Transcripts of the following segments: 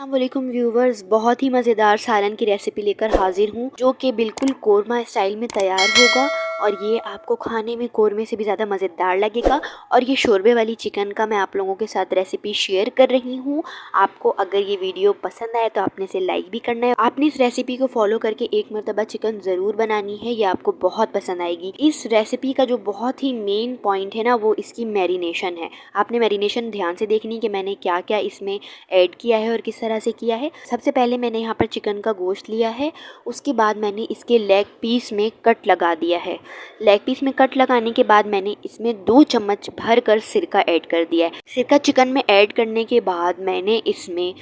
अस्सलामुअलैकुम व्यूवर्स, बहुत ही मज़ेदार सालन की रेसिपी लेकर हाजिर हूँ जो कि बिल्कुल कोरमा स्टाइल में तैयार होगा और ये आपको खाने में कोरमे से भी ज़्यादा मज़ेदार लगेगा। और ये शोरबे वाली चिकन का मैं आप लोगों के साथ रेसिपी शेयर कर रही हूँ। आपको अगर ये वीडियो पसंद आए तो आपने इसे लाइक भी करना है। आपने इस रेसिपी को फॉलो करके एक मरतबा चिकन ज़रूर बनानी है, ये आपको बहुत पसंद आएगी। इस रेसिपी का जो बहुत ही मेन पॉइंट है ना, वो इसकी मैरिनेशन है। आपने मैरिनेशन ध्यान से देखनी कि मैंने क्या क्या इसमें ऐड किया है और किस तरह से किया है। सबसे पहले मैंने यहाँ पर चिकन का गोश्त लिया है, उसके बाद मैंने इसके लेग पीस में कट लगा दिया है। लेग पीस में कट लगाने के बाद मैंने इसमें 2 चम्मच भर कर सिरका ऐड कर दिया है। सिरका चिकन में ऐड करने के बाद मैंने इसमें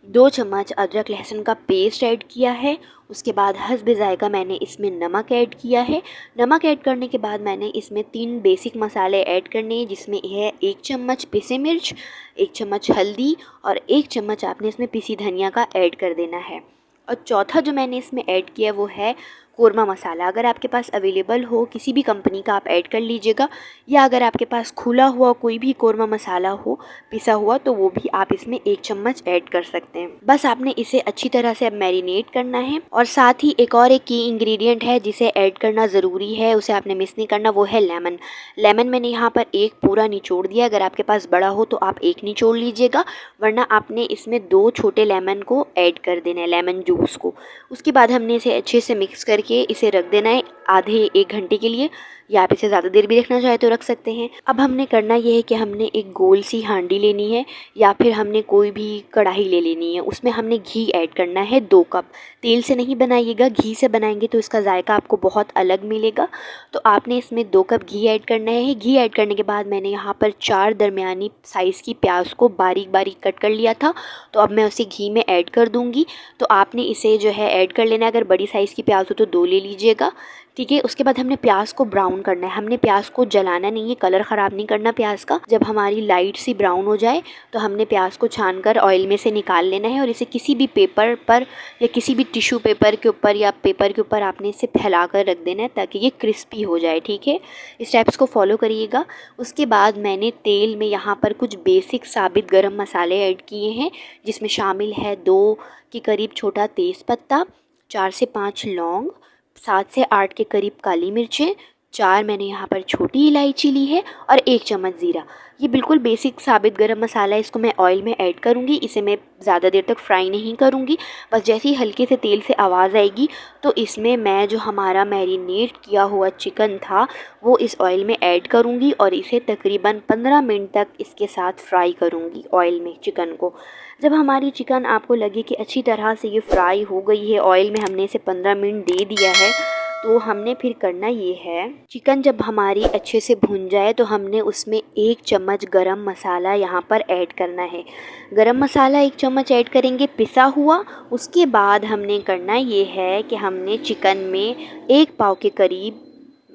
2 चम्मच अदरक लहसुन का पेस्ट ऐड किया है। उसके बाद हस्ब ज़ायका मैंने इसमें नमक ऐड किया है। नमक ऐड करने के बाद मैंने इसमें 3 बेसिक मसाले ऐड करने हैं, जिसमें है 1 चम्मच पिसे मिर्च, 1 चम्मच हल्दी और 1 चम्मच आपने इसमें पिसी धनिया का ऐड कर देना है। और चौथा जो मैंने इसमें ऐड किया वो है कोरमा मसाला। अगर आपके पास अवेलेबल हो किसी भी कंपनी का आप ऐड कर लीजिएगा, या अगर आपके पास खुला हुआ कोई भी कोरमा मसाला हो पिसा हुआ तो वो भी आप इसमें 1 चम्मच ऐड कर सकते हैं। बस आपने इसे अच्छी तरह से अब मैरिनेट करना है। और साथ ही एक की इंग्रेडिएंट है जिसे ऐड करना ज़रूरी है, उसे आपने मिस नहीं करना, वो है लेमन। लेमन मैंने यहाँ पर एक पूरा निचोड़ दिया। अगर आपके पास बड़ा हो तो आप एक निचोड़ लीजिएगा, वरना आपने इसमें 2 छोटे लेमन को ऐड कर देना है, लेमन जूस को। उसके बाद हमने इसे अच्छे से मिक्स करके इसे रख देना है आधे 1 घंटे के लिए, या आप इसे ज़्यादा देर भी रखना चाहे तो रख सकते हैं। अब हमने करना ये है कि हमने एक गोल सी हांडी लेनी है, या फिर हमने कोई भी कढ़ाई ले लेनी है। उसमें हमने घी ऐड करना है 2 कप। तेल से नहीं बनाइएगा, घी से बनाएंगे तो इसका जायका आपको बहुत अलग मिलेगा। तो आपने इसमें 2 कप घी ऐड करना है। घी ऐड करने के बाद मैंने यहाँ पर 4 दरमियानी साइज़ की प्याज को बारीक बारीक कट कर लिया था, तो अब मैं उसे घी में ऐड कर दूँगी। तो आपने इसे जो है ऐड कर लेना है। अगर बड़ी साइज़ की प्याज हो तो 2 ले लीजिएगा, ठीक है। उसके बाद हमने प्याज को ब्राउन करना है। हमने प्याज को जलाना नहीं है, कलर ख़राब नहीं करना प्याज का। जब हमारी लाइट सी ब्राउन हो जाए तो हमने प्याज को छान कर ऑयल में से निकाल लेना है, और इसे किसी भी पेपर पर या किसी भी टिश्यू पेपर के ऊपर या पेपर के ऊपर आपने इसे फैला कर रख देना है ताकि ये क्रिस्पी हो जाए, ठीक है। इस स्टेप्स को फॉलो करिएगा। उसके बाद मैंने तेल में यहाँ पर कुछ बेसिक साबित गरम मसाले ऐड किए हैं, जिसमें शामिल है 2 के करीब छोटा तेज़पत्ता, 4 से 5 लौंग, 7 से 8 के करीब काली मिर्चें, 4 मैंने यहाँ पर छोटी इलायची ली है और 1 चम्मच ज़ीरा। ये बिल्कुल बेसिक साबित गरम मसाला है, इसको मैं ऑयल में ऐड करूँगी। इसे मैं ज़्यादा देर तक फ्राई नहीं करूँगी, बस जैसे ही हल्के से तेल से आवाज़ आएगी तो इसमें मैं जो हमारा मैरिनेट किया हुआ चिकन था वो इस ऑयल में ऐड करूँगी, और इसे तकरीबन 15 मिनट तक इसके साथ फ्राई करूँगी ऑयल में चिकन को। जब हमारी चिकन आपको लगे कि अच्छी तरह से ये फ्राई हो गई है, ऑयल में हमने इसे 15 मिनट दे दिया है, तो हमने फिर करना ये है, चिकन जब हमारी अच्छे से भुन जाए तो हमने उसमें 1 चम्मच गरम मसाला यहाँ पर ऐड करना है। गरम मसाला 1 चम्मच ऐड करेंगे पिसा हुआ। उसके बाद हमने करना ये है कि हमने चिकन में 1 पाव के करीब,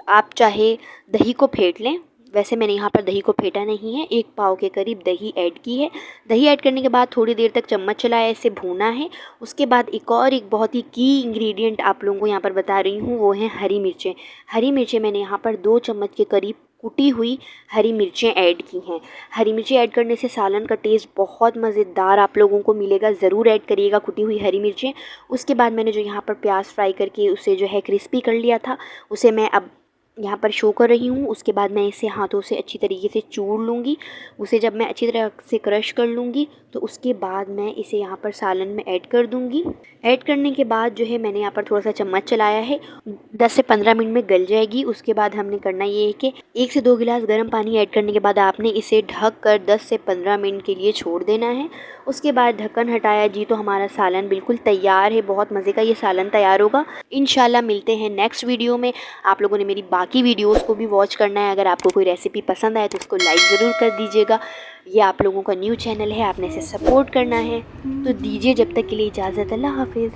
आप चाहे दही को फेंट लें, वैसे मैंने यहाँ पर दही को फेंटा नहीं है, 1 पाव के करीब दही ऐड की है। दही ऐड करने के बाद थोड़ी देर तक चम्मच चलाया, इसे भूना है। उसके बाद एक बहुत ही की इंग्रेडिएंट आप लोगों को यहाँ पर बता रही हूँ, वो है हरी मिर्चें। हरी मिर्चें मैंने यहाँ पर 2 चम्मच के करीब कुटी हुई हरी मिर्चें ऐड की हैं। हरी मिर्चें ऐड करने से सालन का टेस्ट बहुत मज़ेदार आप लोगों को मिलेगा, ज़रूर ऐड करिएगा कुटी हुई हरी मिर्चें। उसके बाद मैंने जो यहाँ पर प्याज फ्राई करके उसे जो है क्रिस्पी कर लिया था, उसे मैं अब यहाँ पर शो कर रही हूँ। उसके बाद मैं इसे हाथों से अच्छी तरीके से चूर लूँगी। उसे जब मैं अच्छी तरह से क्रश कर लूँगी तो उसके बाद मैं इसे यहाँ पर सालन में ऐड कर दूँगी। ऐड करने के बाद जो है मैंने यहाँ पर थोड़ा सा चम्मच चलाया है, 10 से 15 मिनट में गल जाएगी। उसके बाद हमने करना ये है कि 1 से 2 गिलास गर्म पानी ऐड करने के बाद आपने इसे ढक कर 10 से 15 मिनट के लिए छोड़ देना है। उसके बाद ढक्कन हटाया जी तो हमारा सालन बिल्कुल तैयार है। बहुत मज़े का ये सालन तैयार होगा। इंशाल्लाह मिलते हैं नेक्स्ट वीडियो में। आप लोगों ने मेरी बाकी वीडियोस को भी वॉच करना है। अगर आपको कोई रेसिपी पसंद आए तो उसको लाइक ज़रूर कर दीजिएगा। ये आप लोगों का न्यू चैनल है, आपने इसे सपोर्ट करना है। तो दीजिए जब तक के लिए इजाज़त। अल्लाह हाफिज़।